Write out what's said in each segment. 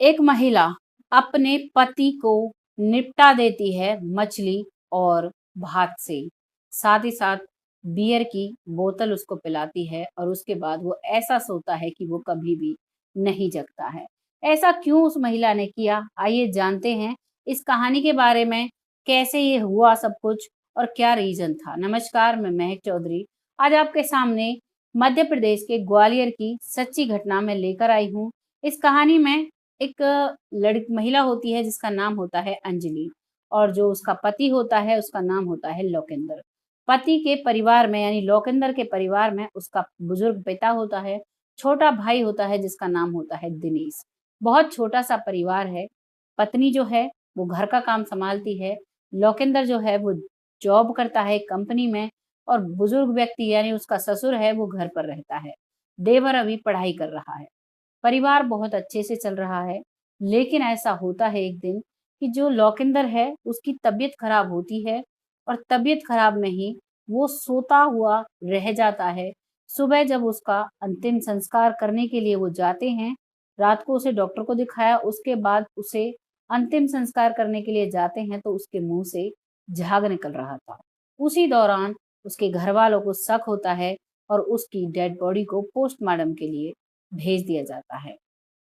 एक महिला अपने पति को निपटा देती है मछली और भात से। साथ ही साथ बियर की बोतल उसको पिलाती है और उसके बाद वो ऐसा सोता है कि वो कभी भी नहीं जगता है। ऐसा क्यों उस महिला ने किया? आइए जानते हैं इस कहानी के बारे में, कैसे ये हुआ सब कुछ और क्या रीज़न था। नमस्कार, मैं महक चौधरी। आज आपके सामने मध्य प्रदेश के ग्वालियर की सच्ची घटना मैं लेकर आई हूँ। इस कहानी में एक महिला होती है जिसका नाम होता है अंजलि, और जो उसका पति होता है उसका नाम होता है लोकेंद्र। पति के परिवार में यानी लोकेंद्र के परिवार में उसका बुजुर्ग पिता होता है, छोटा भाई होता है जिसका नाम होता है दिनेश। बहुत छोटा सा परिवार है। पत्नी जो है वो घर का काम संभालती है, लोकेंद्र जो है वो जॉब करता है कंपनी में, और बुजुर्ग व्यक्ति यानी उसका ससुर है वो घर पर रहता है। देवर अभी पढ़ाई कर रहा है। परिवार बहुत अच्छे से चल रहा है, लेकिन ऐसा होता है एक दिन कि जो लौकिंदर है उसकी तबीयत खराब होती है, और तबीयत खराब में ही वो सोता हुआ रह जाता है। सुबह जब उसका अंतिम संस्कार करने के लिए वो जाते हैं, रात को उसे डॉक्टर को दिखाया, उसके बाद उसे अंतिम संस्कार करने के लिए जाते हैं तो उसके मुंह से झाग निकल रहा था। उसी दौरान उसके घर वालों को शक होता है और उसकी डेड बॉडी को पोस्टमार्टम के लिए भेज दिया जाता है।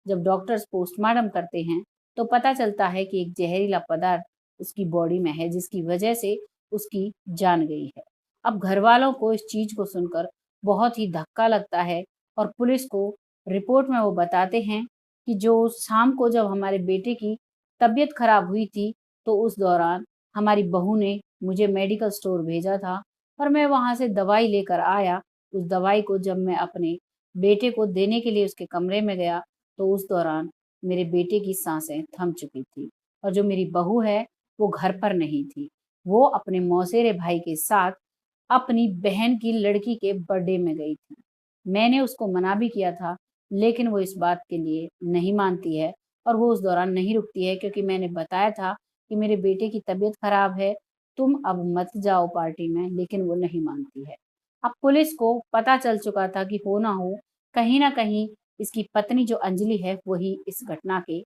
जब डॉक्टर्स पोस्टमार्टम करते हैं तो पता चलता है कि एक जहरीला पदार्थ उसकी बॉडी में है जिसकी वजह से उसकी जान गई है। अब घर वालों को इस चीज को सुनकर बहुत ही धक्का लगता है, और पुलिस को रिपोर्ट में वो बताते हैं कि जो शाम को जब हमारे बेटे की तबीयत खराब हुई थी तो उस दौरान हमारी बहू ने मुझे मेडिकल स्टोर भेजा था और मैं वहां से दवाई लेकर आया। उस दवाई को जब मैं अपने बेटे को देने के लिए उसके कमरे में गया तो उस दौरान मेरे बेटे की सांसें थम चुकी थी, और जो मेरी बहू है वो घर पर नहीं थी। वो अपने मौसेरे भाई के साथ अपनी बहन की लड़की के बर्थडे में गई थी। मैंने उसको मना भी किया था, लेकिन वो इस बात के लिए नहीं मानती है और वो उस दौरान नहीं रुकती है, क्योंकि मैंने बताया था कि मेरे बेटे की तबीयत खराब है, तुम अब मत जाओ पार्टी में, लेकिन वो नहीं मानती है। अब पुलिस को पता चल चुका था कि हो ना हो कहीं न कहीं इसकी पत्नी जो अंजलि है वही इस घटना के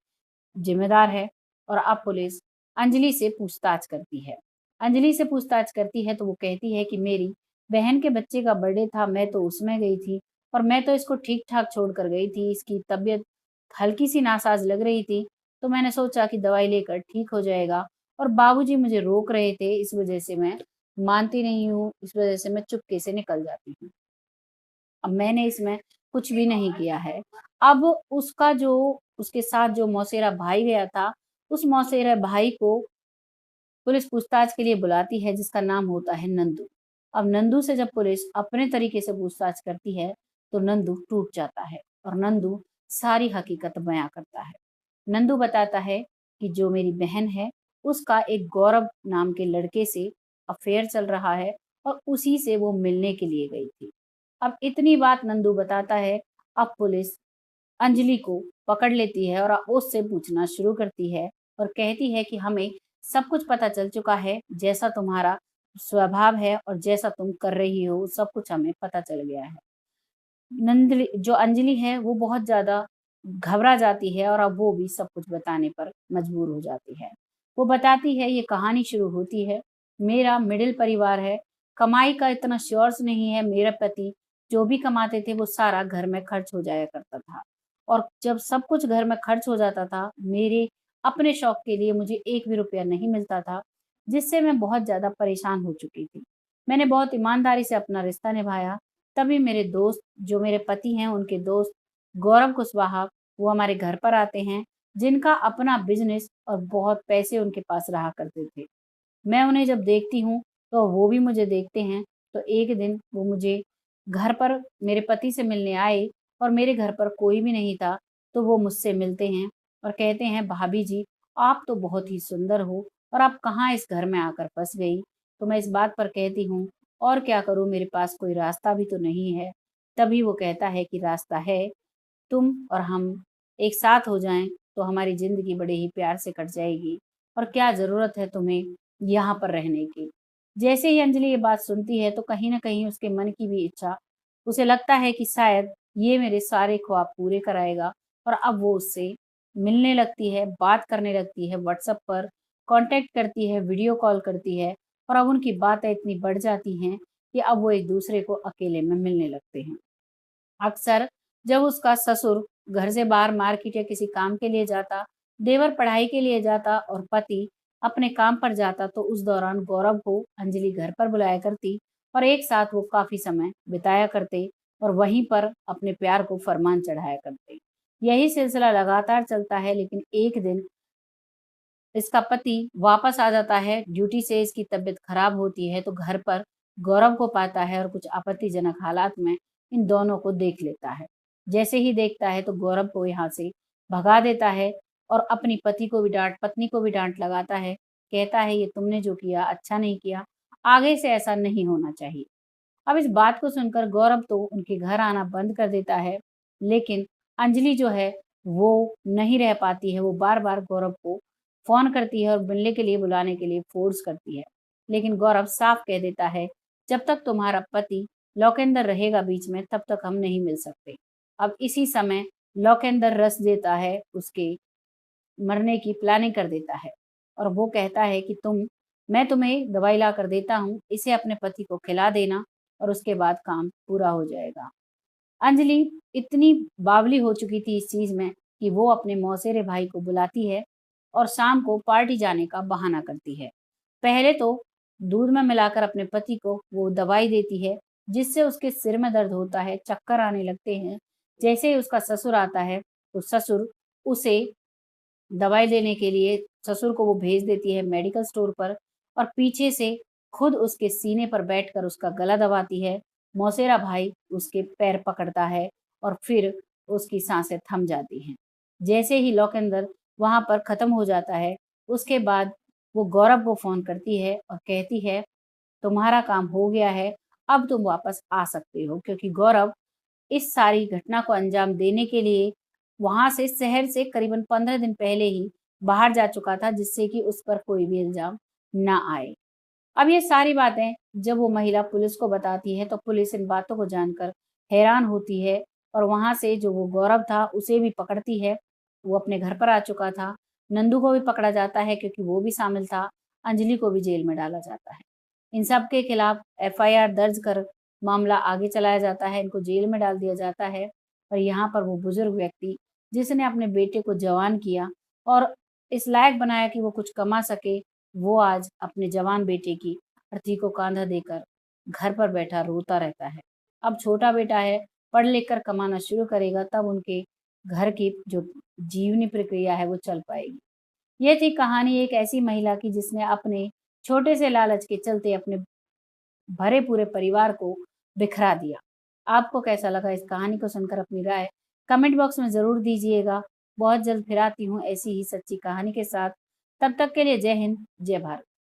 जिम्मेदार है, और अब पुलिस अंजलि से पूछताछ करती है। अंजलि से पूछताछ करती है तो वो कहती है कि मेरी बहन के बच्चे का बर्थडे था, मैं तो उसमें गई थी और मैं तो इसको ठीक-ठाक छोड़ कर गई थी। इसकी तबीयत हल्की-सी नासाज लग रही थी, तो मैंने सोचा कि दवाई लेकर ठीक हो जाएगा, और बाबूजी मुझे रोक रहे थे, इस वजह से मैं मानती नहीं हूँ, इस वजह से मैं चुपके से निकल जाती हूँ। अब मैंने इसमें कुछ भी नहीं किया है। अब उसका जो उसके साथ जो मौसेरा भाई गया था, उस मौसेरा भाई को पुलिस पूछताछ के लिए बुलाती है जिसका नाम होता है नंदू। अब नंदू से जब पुलिस अपने तरीके से पूछताछ करती है, तो नंदू टूट जाता है और नंदू सारी हकीकत बयाँ करता है। नंदू बताता है कि जो मेरी बहन है, उसका एक गौरव नाम के लड़के से अफ़ेयर चल रहा है और उसी से वो मिलने के लिए गई थी। अब इतनी बात नंदू बताता है। अब पुलिस अंजलि को पकड़ लेती है और उससे पूछना शुरू करती है और कहती है कि हमें सब कुछ पता चल चुका है, जैसा तुम्हारा स्वभाव है और जैसा तुम कर रही हो, सब कुछ हमें पता चल गया है। नंदली जो अंजलि है वो बहुत ज़्यादा घबरा जाती है और अब वो भी सब कुछ बताने पर मजबूर हो जाती है। वो बताती है, ये कहानी शुरू होती है, मेरा मिडिल परिवार है, कमाई का इतना सोर्स नहीं है, मेरा पति जो भी कमाते थे वो सारा घर में खर्च हो जाया करता था, और जब सब कुछ घर में खर्च हो जाता था, मेरे अपने शौक के लिए मुझे एक भी रुपया नहीं मिलता था, जिससे मैं बहुत ज़्यादा परेशान हो चुकी थी। मैंने बहुत ईमानदारी से अपना रिश्ता निभाया, तभी मेरे दोस्त जो मेरे पति हैं उनके दोस्त गौरव कुशवाहा वो हमारे घर पर आते हैं, जिनका अपना बिज़नेस और बहुत पैसे उनके पास रहा करते थे। मैं उन्हें जब देखती हूँ, तो वो भी मुझे देखते हैं, तो एक दिन वो मुझे घर पर मेरे पति से मिलने आए और मेरे घर पर कोई भी नहीं था, तो वो मुझसे मिलते हैं और कहते हैं, "भाभी जी, आप तो बहुत ही सुंदर हो और आप कहाँ इस घर में आकर फँस गई?" तो मैं इस बात पर कहती हूँ, "और क्या करूँ, मेरे पास कोई रास्ता भी तो नहीं है।" तभी वो कहता है कि रास्ता है, तुम और हम एक साथ हो जाएँ, तो हमारी ज़िंदगी बड़े ही प्यार से कट जाएगी, और क्या ज़रूरत है तुम्हें यहाँ पर रहने की। जैसे ही अंजलि ये बात सुनती है, तो कहीं न कहीं उसके मन की भी इच्छा, उसे लगता है कि शायद ये मेरे सारे ख्वाब पूरे कराएगा, और अब वो उससे मिलने लगती है, बात करने लगती है, व्हाट्सएप पर कांटेक्ट करती है, वीडियो कॉल करती है और अब उनकी बातें इतनी बढ़ जाती हैं कि अब वो एक दूसरे को अकेले में मिलने लगते हैं। अक्सर जब उसका ससुर घर से बाहर मार्केट या किसी काम के लिए जाता, देवर पढ़ाई के लिए जाता और पति अपने काम पर जाता, तो उस दौरान गौरव को अंजलि घर पर बुलाया करती और एक साथ वो काफी समय बिताया करते और वहीं पर अपने प्यार को फरमान चढ़ाया करते। यही सिलसिला लगातार चलता है, लेकिन एक दिन इसका पति वापस आ जाता है ड्यूटी से, इसकी तबीयत खराब होती है तो घर पर गौरव को पाता है और कुछ आपत्तिजनक हालात में इन दोनों को देख लेता है। जैसे ही देखता है तो गौरव को यहाँ से भगा देता है और अपनी पत्नी को भी डांट लगाता है। कहता है ये तुमने जो किया अच्छा नहीं किया, आगे से ऐसा नहीं होना चाहिए। अब इस बात को सुनकर गौरव तो उनके घर आना बंद कर देता है, लेकिन अंजलि जो है वो नहीं रह पाती है। वो बार-बार गौरव को फ़ोन करती है और मिलने के लिए बुलाने के लिए फ़ोर्स करती है। लेकिन गौरव साफ कह देता है, "जब तक तुम्हारा पति लौकेंदर रहेगा बीच में, तब तक हम नहीं मिल सकते।" अब इसी समय लौकेंदर रस देता है, उसके मरने की प्लानिंग कर देता है और वो कहता है कि मैं तुम्हें दवाई ला कर देता हूँ, इसे अपने पति को खिला देना और उसके बाद काम पूरा हो जाएगा। अंजलि इतनी बावली हो चुकी थी इस चीज़ में कि वो अपने मौसेरे भाई को बुलाती है और शाम को पार्टी जाने का बहाना करती है। पहले तो दूध में मिलाकर अपने पति को वो दवाई देती है, जिससे उसके सिर में दर्द होता है, चक्कर आने लगते हैं। जैसे ही उसका ससुर आता है, तो ससुर उसे दवाई लेने के लिए ससुर को वो भेज देती है मेडिकल स्टोर पर और पीछे से खुद उसके सीने पर बैठकर उसका गला दबाती है। मौसेरा भाई उसके पैर पकड़ता है और फिर उसकी सांसें थम जाती हैं। जैसे ही लौकेंदर वहाँ पर खत्म हो जाता है, उसके बाद वो गौरव को फ़ोन करती है और कहती है, तुम्हारा काम हो गया है, अब तुम वापस आ सकते हो, क्योंकि गौरव इस सारी घटना को अंजाम देने के लिए वहां से शहर से करीबन 15 दिन पहले ही बाहर जा चुका था, जिससे कि उस पर कोई भी इल्जाम ना आए। अब ये सारी बातें जब वो महिला पुलिस को बताती है तो पुलिस इन बातों को जानकर हैरान होती है और वहां से जो वो गौरव था उसे भी पकड़ती है। वो अपने घर पर आ चुका था। नंदू को भी पकड़ा जाता है क्योंकि वो भी शामिल था। अंजलि को भी जेल में डाला जाता है। इन सब के खिलाफ एफआईआर दर्ज कर मामला आगे चलाया जाता है। इनको जेल में डाल दिया जाता है और यहाँ पर वो बुजुर्ग व्यक्ति जिसने अपने बेटे को जवान किया और इस लायक बनाया कि वो कुछ कमा सके, वो आज अपने जवान बेटे की अर्थी को कांधा देकर घर पर बैठा रोता रहता है। अब छोटा बेटा है, पढ़ लिख कर कमाना शुरू करेगा, तब उनके घर की जो जीवनी प्रक्रिया है वो चल पाएगी। ये थी कहानी एक ऐसी महिला की जिसने अपने छोटे से लालच के चलते अपने भरे पूरे परिवार को बिखरा दिया। आपको कैसा लगा इस कहानी को सुनकर अपनी राय कमेंट बॉक्स में ज़रूर दीजिएगा। बहुत जल्द फिर आती हूँ ऐसी ही सच्ची कहानी के साथ। तब तक के लिए जय हिंद, जय भारत।